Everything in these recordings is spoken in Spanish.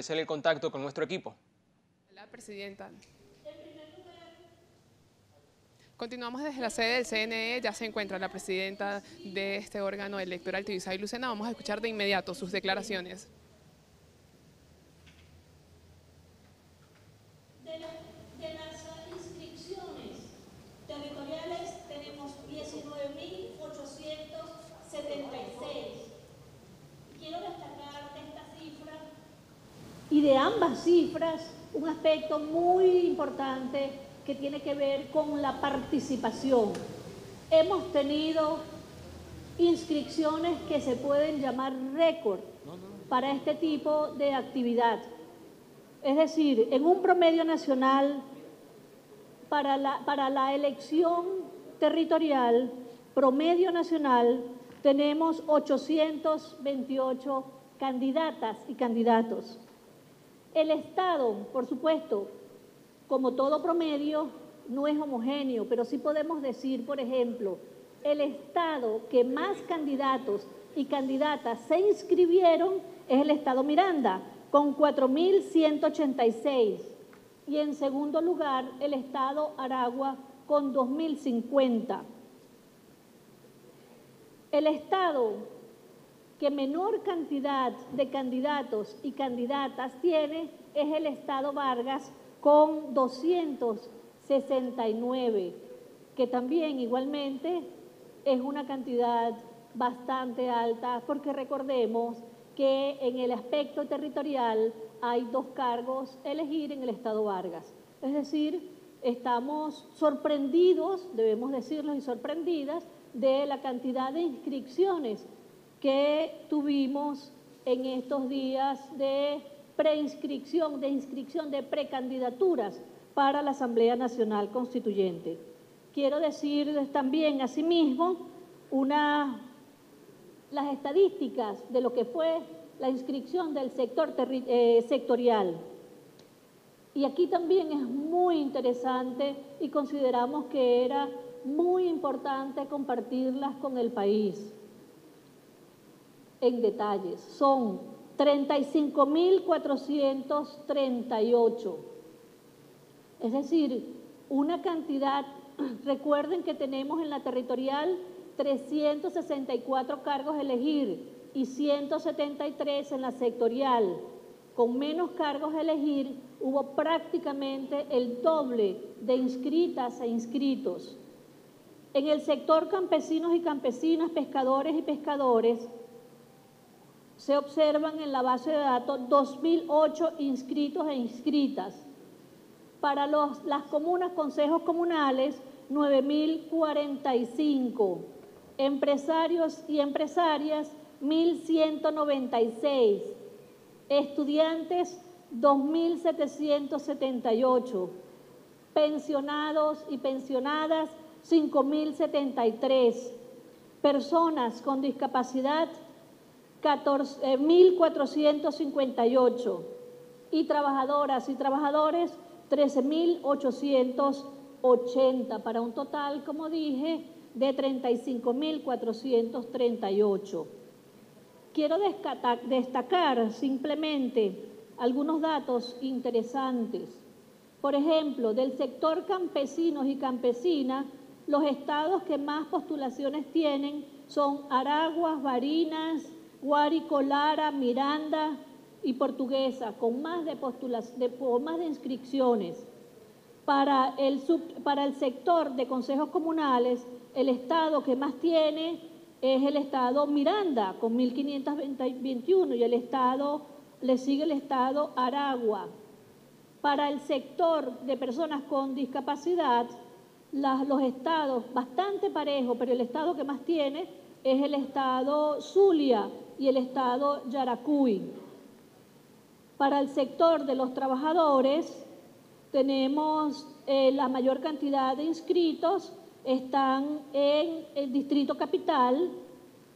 establecer el contacto con nuestro equipo. La presidenta. Continuamos desde la sede del CNE, ya se encuentra la presidenta de este órgano electoral, Tibisay Lucena. Vamos a escuchar de inmediato sus declaraciones. De las inscripciones territoriales tenemos 19.876. Quiero destacar de esta cifra y de ambas cifras un aspecto muy importante que tiene que ver con la participación. Hemos tenido inscripciones que se pueden llamar récord para este tipo de actividad. Es decir, en un promedio nacional para la elección territorial, promedio nacional, tenemos 828 candidatas y candidatos. El Estado, por supuesto, como todo promedio, no es homogéneo, pero sí podemos decir, por ejemplo, el Estado que más candidatos y candidatas se inscribieron es el Estado Miranda, con 4.186. Y en segundo lugar, el Estado Aragua, con 2.050. El Estado que menor cantidad de candidatos y candidatas tiene es el Estado Vargas, con 269, que también igualmente es una cantidad bastante alta, porque recordemos que en el aspecto territorial hay 2 cargos a elegir en el Estado Vargas. Es decir, estamos sorprendidos, debemos decirlo, y sorprendidas de la cantidad de inscripciones que tuvimos en estos días de preinscripción, de inscripción de precandidaturas para la Asamblea Nacional Constituyente. Quiero decir también, asimismo, las estadísticas de lo que fue la inscripción del sector sectorial. Y aquí también es muy interesante y consideramos que era muy importante compartirlas con el país en detalles. Son 35.438. Es decir, una cantidad, recuerden que tenemos en la territorial 364 cargos a elegir y 173 en la sectorial. Con menos cargos a elegir, hubo prácticamente el doble de inscritas e inscritos. En el sector campesinos y campesinas, pescadores y pescadores, se observan en la base de datos 2.008 inscritos e inscritas. Para las comunas, consejos comunales, 9.045. Empresarios y empresarias, 1.196. Estudiantes, 2.778. Pensionados y pensionadas, 5.073. Personas con discapacidad, 1.458, y trabajadoras y trabajadores 13.880, para un total, como dije, de 35.438. Quiero destacar simplemente algunos datos interesantes. Por ejemplo, del sector campesinos y campesinas, los estados que más postulaciones tienen son Araguas, Barinas, Guárico, Lara, Miranda y Portuguesa, con más de inscripciones. Para el sector de consejos comunales, el estado que más tiene es el estado Miranda, con 1.521, y le sigue el estado Aragua. Para el sector de personas con discapacidad, los estados bastante parejos, pero el estado que más tiene es el estado Zulia y el estado Yaracuy. Para el sector de los trabajadores, tenemos la mayor cantidad de inscritos, están en el Distrito Capital,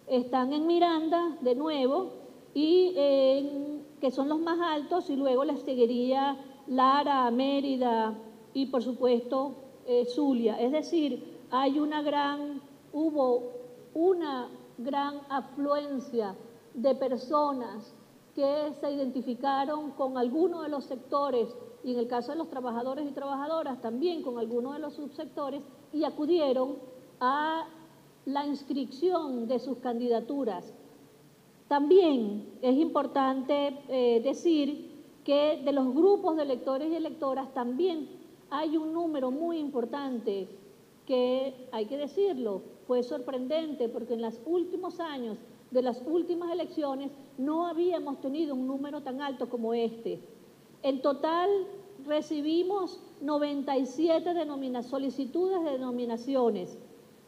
están en Miranda, de nuevo, y que son los más altos, y luego les seguiría Lara, Mérida y, por supuesto, Zulia. Es decir, hubo una gran afluencia de personas que se identificaron con alguno de los sectores, y en el caso de los trabajadores y trabajadoras también con alguno de los subsectores, y acudieron a la inscripción de sus candidaturas. También es importante decir que de los grupos de electores y electoras también hay un número muy importante que, hay que decirlo, fue sorprendente porque en los últimos años de las últimas elecciones no habíamos tenido un número tan alto como este. En total recibimos 97 solicitudes de denominaciones,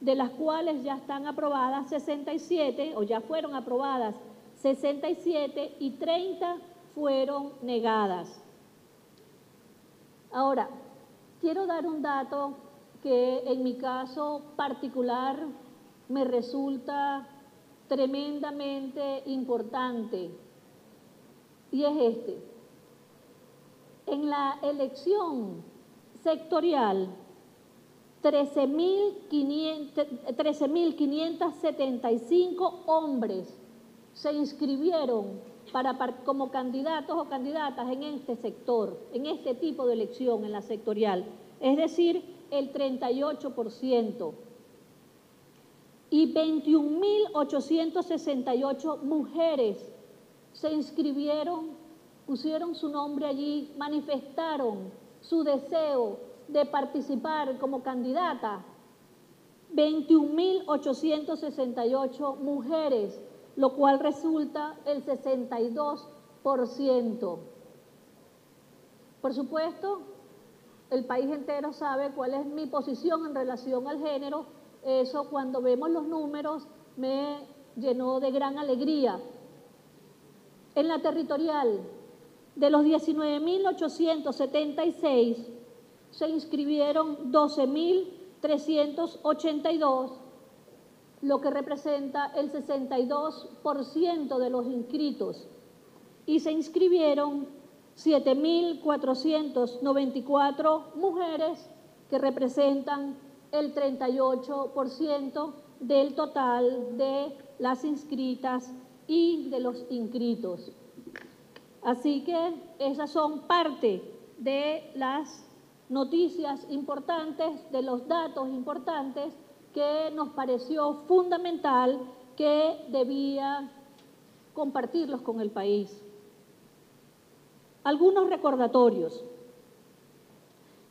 de las cuales ya están aprobadas 67, o ya fueron aprobadas 67 y 30 fueron negadas. Ahora, quiero dar un dato que en mi caso particular me resulta tremendamente importante, y es este. En la elección sectorial, 13.575 hombres se inscribieron como candidatos o candidatas en este sector, en este tipo de elección, en la sectorial, es decir, el 38%. Y 21.868 mujeres se inscribieron, pusieron su nombre allí, manifestaron su deseo de participar como candidata. 21.868 mujeres, lo cual resulta el 62%. Por supuesto, el país entero sabe cuál es mi posición en relación al género. Eso, cuando vemos los números, me llenó de gran alegría. En la territorial, de los 19.876, se inscribieron 12.382, lo que representa el 62% de los inscritos, y se inscribieron 7.494 mujeres, que representan el 38% del total de las inscritas y de los inscritos. Así que esas son parte de las noticias importantes, de los datos importantes que nos pareció fundamental que debía compartirlos con el país. Algunos recordatorios.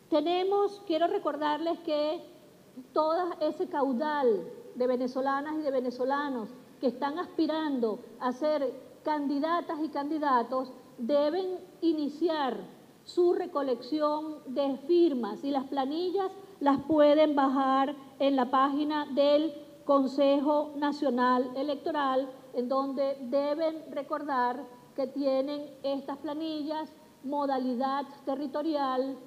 Quiero recordarles que todo ese caudal de venezolanas y de venezolanos que están aspirando a ser candidatas y candidatos deben iniciar su recolección de firmas, y las planillas las pueden bajar en la página del Consejo Nacional Electoral, en donde deben recordar que tienen estas planillas, modalidad territorial,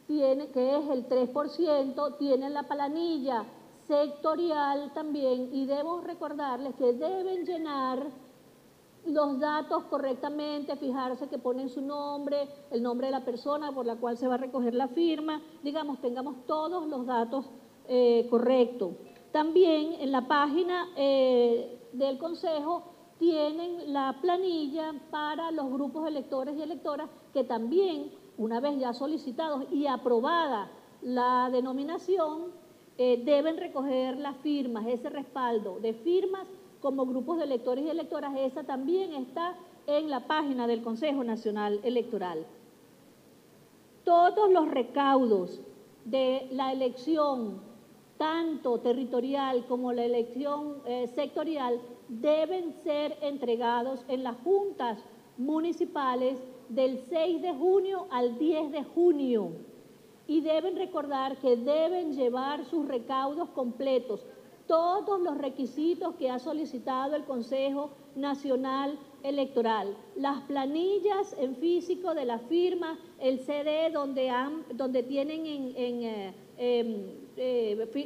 que es el 3%, tienen la planilla sectorial también, y debo recordarles que deben llenar los datos correctamente, fijarse que ponen su nombre, el nombre de la persona por la cual se va a recoger la firma, digamos, tengamos todos los datos correctos. También en la página del Consejo tienen la planilla para los grupos de electores y electoras, que también, una vez ya solicitados y aprobada la denominación, deben recoger las firmas, ese respaldo de firmas como grupos de electores y electoras. Esa también está en la página del Consejo Nacional Electoral. Todos los recaudos de la elección, tanto territorial como la elección sectorial, deben ser entregados en las juntas municipales del 6 de junio al 10 de junio. Y deben recordar que deben llevar sus recaudos completos, todos los requisitos que ha solicitado el Consejo Nacional Electoral, las planillas en físico de la firma, el CD donde tienen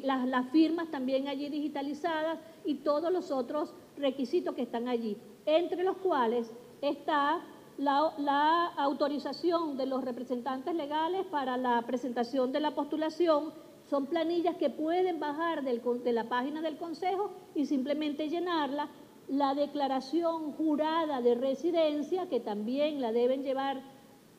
las firmas también allí digitalizadas, y todos los otros requisitos que están allí, entre los cuales está la autorización de los representantes legales para la presentación de la postulación. Son planillas que pueden bajar de la página del Consejo y simplemente llenarla. la declaración jurada de residencia, que también la deben llevar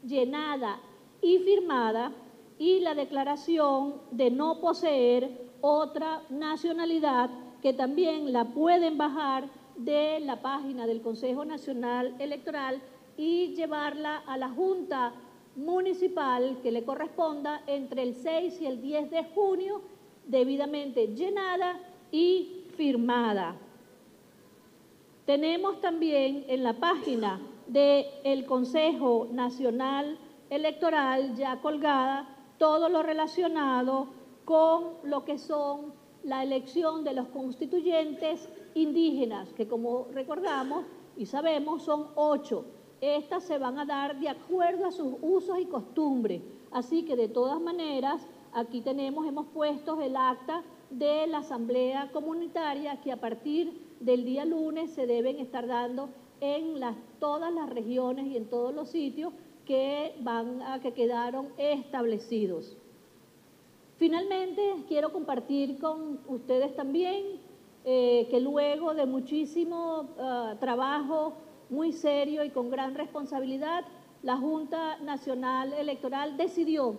llenada y firmada, y la declaración de no poseer otra nacionalidad, que también la pueden bajar de la página del Consejo Nacional Electoral y llevarla a la Junta Municipal que le corresponda entre el 6 y el 10 de junio, debidamente llenada y firmada. Tenemos también en la página del Consejo Nacional Electoral ya colgada todo lo relacionado con lo que son la elección de los constituyentes indígenas, que como recordamos y sabemos son 8. Estas se van a dar de acuerdo a sus usos y costumbres. Así que de todas maneras, aquí hemos puesto el acta de la Asamblea Comunitaria que a partir del día lunes se deben estar dando en todas las regiones y en todos los sitios que quedaron establecidos. Finalmente, quiero compartir con ustedes también que luego de muchísimo trabajo muy serio y con gran responsabilidad, la Junta Nacional Electoral decidió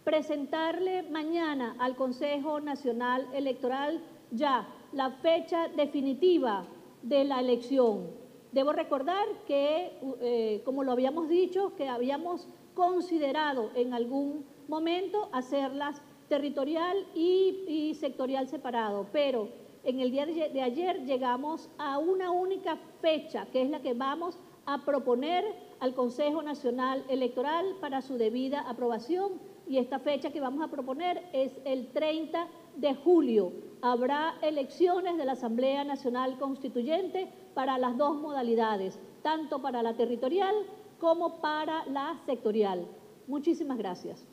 presentarle mañana al Consejo Nacional Electoral ya la fecha definitiva de la elección. Debo recordar que, como lo habíamos dicho, que habíamos considerado en algún momento hacerlas territorial y sectorial separado, pero en el día de ayer llegamos a una única fecha, que es la que vamos a proponer al Consejo Nacional Electoral para su debida aprobación, y esta fecha que vamos a proponer es el 30 de julio. Habrá elecciones de la Asamblea Nacional Constituyente para las dos modalidades, tanto para la territorial como para la sectorial. Muchísimas gracias.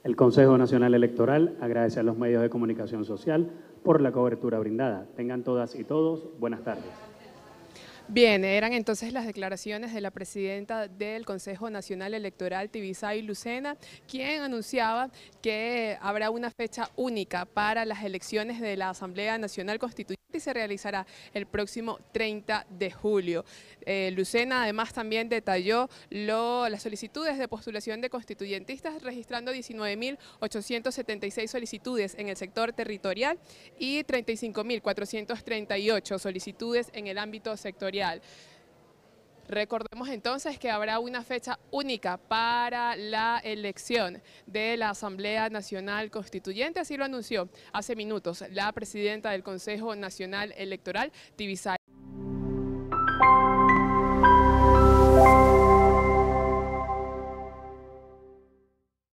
El Consejo Nacional Electoral agradece a los medios de comunicación social por la cobertura brindada. Tengan todas y todos buenas tardes. Bien, eran entonces las declaraciones de la presidenta del Consejo Nacional Electoral, Tibisay Lucena, quien anunciaba que habrá una fecha única para las elecciones de la Asamblea Nacional Constituyente y se realizará el próximo 30 de julio. Lucena además también detalló las solicitudes de postulación de constituyentistas, registrando 19.876 solicitudes en el sector territorial y 35.438 solicitudes en el ámbito sectorial. Recordemos entonces que habrá una fecha única para la elección de la Asamblea Nacional Constituyente, así lo anunció hace minutos la presidenta del Consejo Nacional Electoral, Tibisay.